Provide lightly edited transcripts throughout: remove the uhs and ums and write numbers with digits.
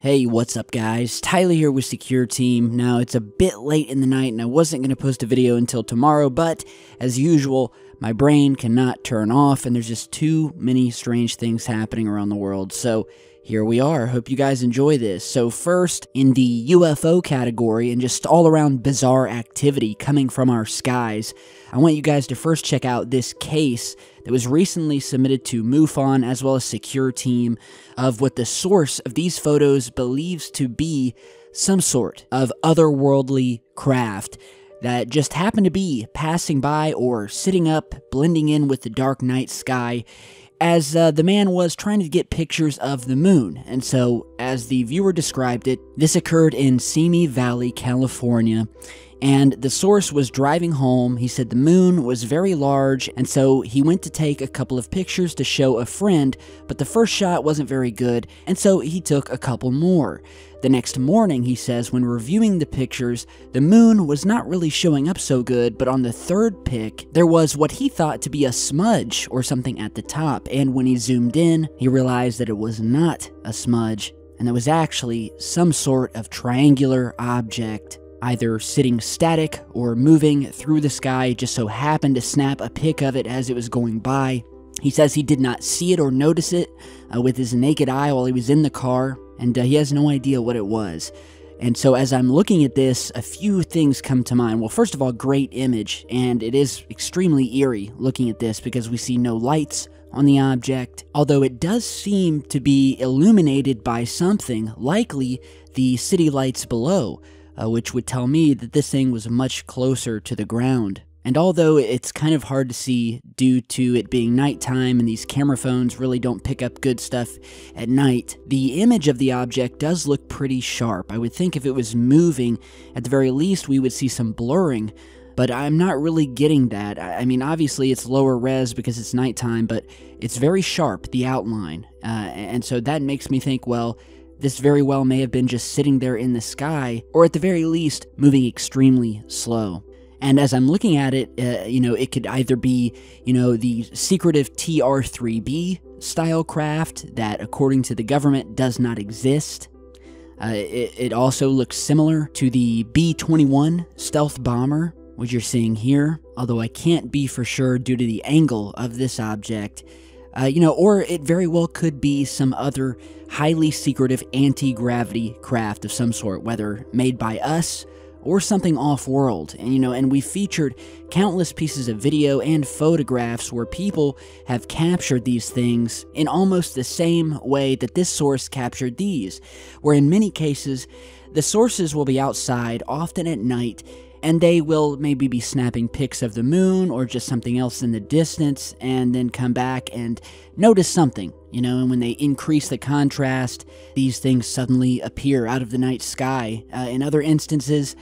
Hey, what's up guys? Tyler here with Secure Team. Now, it's a bit late in the night and I wasn't going to post a video until tomorrow, but as usual, my brain cannot turn off and there's just too many strange things happening around the world. So here we are. Hope you guys enjoy this. So first, in the UFO category and just all around bizarre activity coming from our skies, I want you guys to first check out this case that was recently submitted to MUFON as well as Secure Team of what the source of these photos believes to be some sort of otherworldly craft that just happened to be passing by or sitting up, blending in with the dark night sky as the man was trying to get pictures of the moon. And so, as the viewer described it, this occurred in Simi Valley, California, and the source was driving home. He said the moon was very large, and so he went to take a couple of pictures to show a friend, but the first shot wasn't very good, and so he took a couple more. The next morning, he says, when reviewing the pictures, the moon was not really showing up so good, but on the third pic, there was what he thought to be a smudge or something at the top, and when he zoomed in, he realized that it was not a smudge, and it was actually some sort of triangular object, either sitting static or moving through the sky. Just so happened to snap a pic of it as it was going by. He says he did not see it or notice it with his naked eye while he was in the car, and he has no idea what it was. And so as I'm looking at this, a few things come to mind. Well, first of all, great image, and it is extremely eerie looking at this because we see no lights on the object, although it does seem to be illuminated by something, likely the city lights below, which would tell me that this thing was much closer to the ground. And although it's kind of hard to see due to it being nighttime and these camera phones really don't pick up good stuff at night, the image of the object does look pretty sharp. I would think if it was moving, at the very least we would see some blurring, but I'm not really getting that. I mean, obviously it's lower res because it's nighttime, but it's very sharp, the outline, and so that makes me think, well, this very well may have been just sitting there in the sky, or at the very least, moving extremely slow. And as I'm looking at it, it could either be, the secretive TR-3B style craft that, according to the government, does not exist. It also looks similar to the B-21 stealth bomber, which you're seeing here, although I can't be for sure due to the angle of this object. Or it very well could be some other highly secretive anti-gravity craft of some sort, whether made by us or something off-world. And we featured countless pieces of video and photographs where people have captured these things in almost the same way that this source captured these, where in many cases, the sources will be outside, often at night, and they will maybe be snapping pics of the moon or just something else in the distance and then come back and notice something, and when they increase the contrast, these things suddenly appear out of the night sky. In other instances,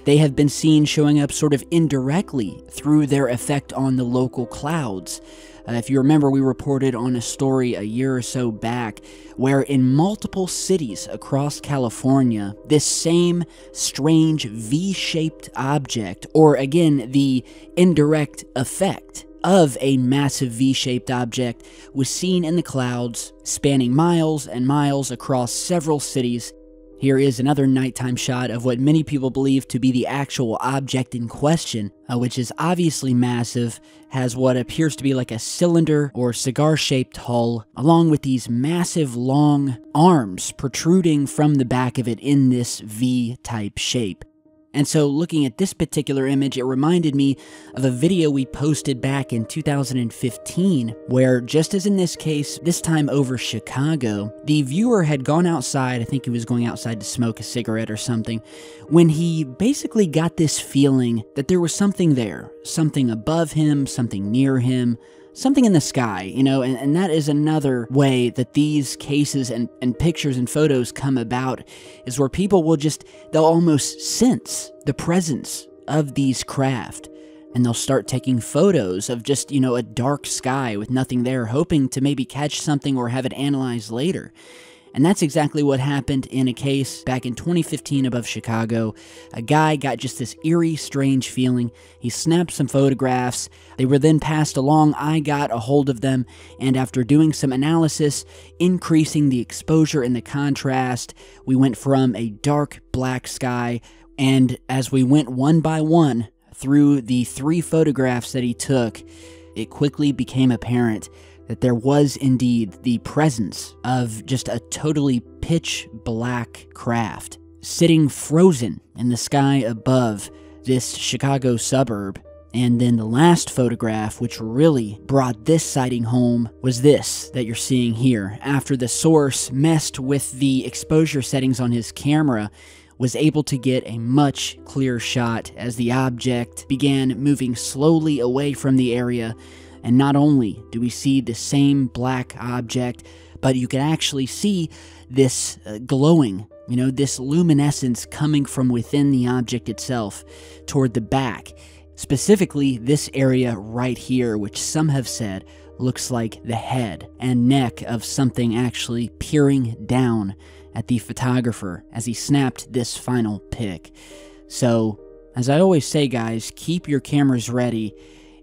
they have been seen showing up sort of indirectly through their effect on the local clouds. If you remember, we reported on a story a year or so back where in multiple cities across California, this same strange V-shaped object, or again, the indirect effect of a massive V-shaped object, was seen in the clouds, spanning miles and miles across several cities. Here is another nighttime shot of what many people believe to be the actual object in question, which is obviously massive, has what appears to be like a cylinder or cigar-shaped hull, along with these massive long arms protruding from the back of it in this V-type shape. And so looking at this particular image, it reminded me of a video we posted back in 2015, where just as in this case, this time over Chicago, the viewer had gone outside, I think he was going outside to smoke a cigarette or something, when he basically got this feeling that there was something there, something above him, something near him, something in the sky, and that is another way that these cases and pictures and photos come about, is where people will they'll almost sense the presence of these craft, and they'll start taking photos of just, a dark sky with nothing there, hoping to maybe catch something or have it analyzed later. And that's exactly what happened in a case back in 2015 above Chicago. A guy got just this eerie, strange feeling. He snapped some photographs. They were then passed along. I got a hold of them, and after doing some analysis, increasing the exposure and the contrast, we went from a dark black sky, and as we went one by one through the 3 photographs that he took, it quickly became apparent that there was indeed the presence of just a totally pitch black craft sitting frozen in the sky above this Chicago suburb. And then the last photograph, which really brought this sighting home, was this that you're seeing here. After the source messed with the exposure settings on his camera, was able to get a much clearer shot as the object began moving slowly away from the area. And not only do we see the same black object, but you can actually see this glowing, this luminescence coming from within the object itself toward the back. Specifically, this area right here, which some have said looks like the head and neck of something actually peering down at the photographer as he snapped this final pic. So, as I always say, guys, keep your cameras ready.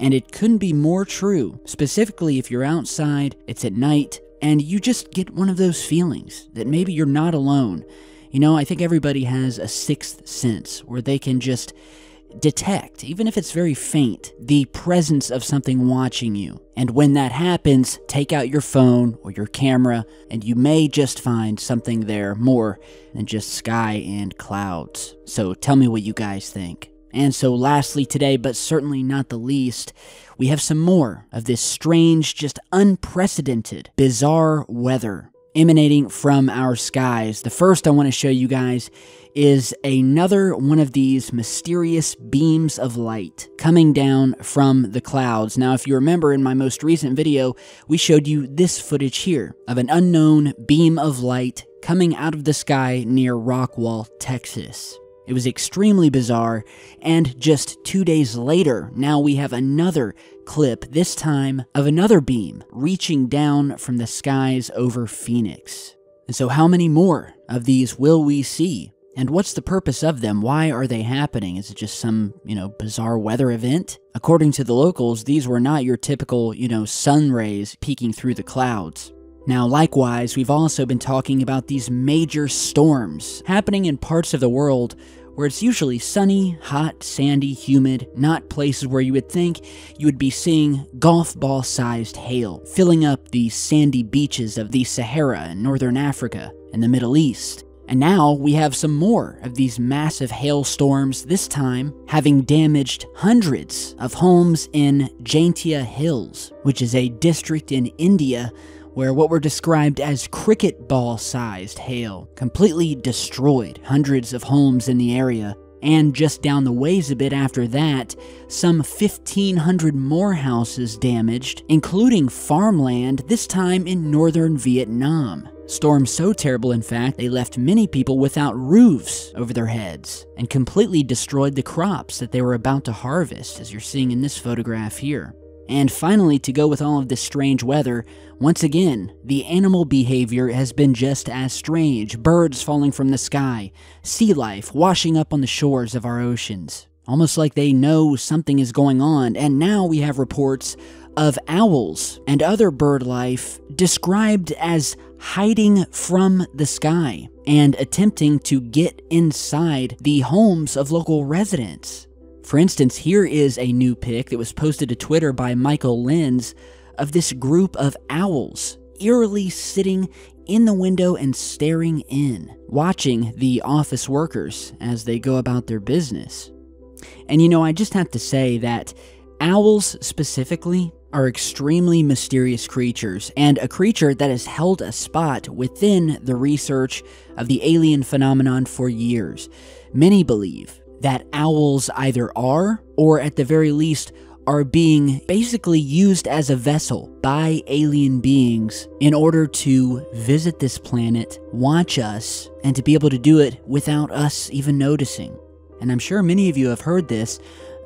And it couldn't be more true, specifically if you're outside, it's at night, and you just get one of those feelings that maybe you're not alone. I think everybody has a sixth sense where they can just detect, even if it's very faint, the presence of something watching you. And when that happens, take out your phone or your camera, and you may just find something there more than just sky and clouds. So tell me what you guys think. And so lastly today, but certainly not the least, we have some more of this strange, just unprecedented, bizarre weather emanating from our skies. The first I want to show you guys is another one of these mysterious beams of light coming down from the clouds. Now, if you remember in my most recent video, we showed you this footage here of an unknown beam of light coming out of the sky near Rockwall, Texas. It was extremely bizarre, and just 2 days later, now we have another clip, this time of another beam reaching down from the skies over Phoenix. And so how many more of these will we see? And what's the purpose of them? Why are they happening? Is it just some, bizarre weather event? According to the locals, these were not your typical, sun rays peeking through the clouds. Now, likewise, we've also been talking about these major storms happening in parts of the world where it's usually sunny, hot, sandy, humid, not places where you would think you would be seeing golf ball-sized hail, filling up the sandy beaches of the Sahara in northern Africa and the Middle East. And now we have some more of these massive hailstorms, this time having damaged hundreds of homes in Jaintia Hills, which is a district in India where what were described as cricket ball-sized hail completely destroyed hundreds of homes in the area. And just down the ways a bit after that, some 1,500 more houses damaged, including farmland, this time in northern Vietnam. Storms so terrible, in fact, they left many people without roofs over their heads and completely destroyed the crops that they were about to harvest, as you're seeing in this photograph here. And finally, to go with all of this strange weather, once again, the animal behavior has been just as strange. Birds falling from the sky, sea life washing up on the shores of our oceans. Almost like they know something is going on, and now we have reports of owls and other bird life described as hiding from the sky and attempting to get inside the homes of local residents. For instance, here is a new pic that was posted to Twitter by Michael Lenz of this group of owls eerily sitting in the window and staring in, watching the office workers as they go about their business. And I just have to say that owls specifically are extremely mysterious creatures, and a creature that has held a spot within the research of the alien phenomenon for years. Many believe that owls either are, or at the very least, are being basically used as a vessel by alien beings in order to visit this planet, watch us, and to be able to do it without us even noticing. And I'm sure many of you have heard this,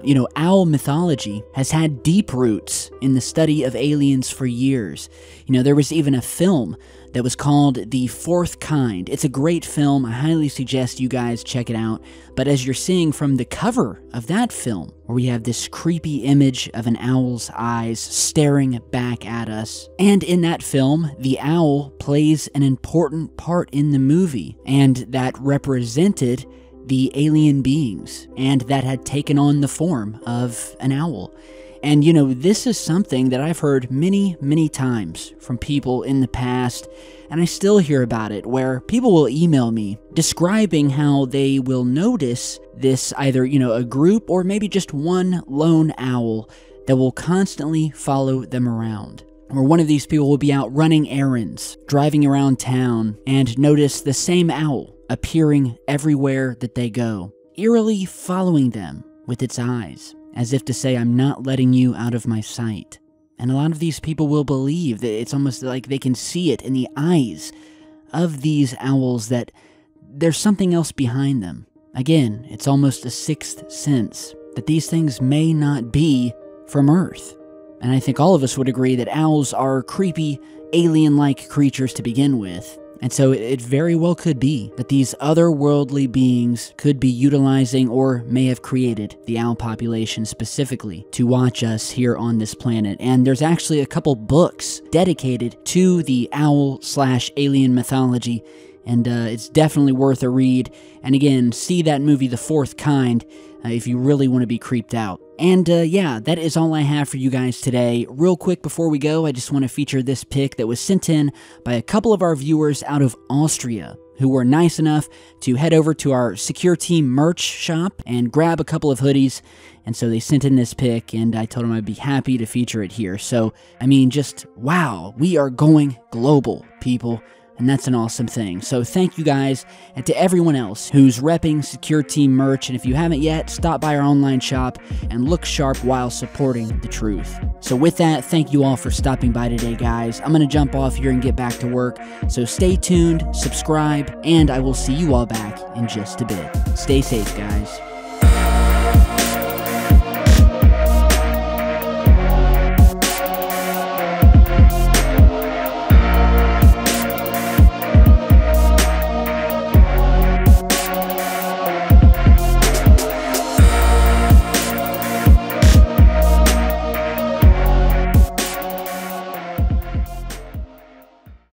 You know, owl mythology has had deep roots in the study of aliens for years. You know, there was even a film that was called The Fourth Kind. It's a great film. I highly suggest you guys check it out. But as you're seeing from the cover of that film, where we have this creepy image of an owl's eyes staring back at us, and in that film, the owl plays an important part in the movie, and that represented the alien beings, and that had taken on the form of an owl. And, you know, this is something that I've heard many, many times from people in the past, and I still hear about it, where people will email me describing how they will notice this either, you know, a group or maybe just one lone owl that will constantly follow them around. Or one of these people will be out running errands, driving around town, and notice the same owl appearing everywhere that they go, eerily following them with its eyes, as if to say, I'm not letting you out of my sight. And a lot of these people will believe that it's almost like they can see it in the eyes of these owls, that there's something else behind them. Again, it's almost a sixth sense, that these things may not be from Earth. And I think all of us would agree that owls are creepy, alien-like creatures to begin with. And so it very well could be that these otherworldly beings could be utilizing or may have created the owl population specifically to watch us here on this planet. And there's actually a couple books dedicated to the owl/alien mythology, and it's definitely worth a read. And again, see that movie The Fourth Kind if you really want to be creeped out. And yeah, that is all I have for you guys today. Real quick before we go, I just want to feature this pic that was sent in by a couple of our viewers out of Austria, who were nice enough to head over to our Secure Team merch shop and grab a couple of hoodies. And so they sent in this pic, and I told them I'd be happy to feature it here. So, I mean, just wow, we are going global, people. And that's an awesome thing. So thank you guys, and to everyone else who's repping Secure Team merch. And if you haven't yet, stop by our online shop and look sharp while supporting the truth. So with that, thank you all for stopping by today, guys. I'm going to jump off here and get back to work. So stay tuned, subscribe, and I will see you all back in just a bit. Stay safe, guys.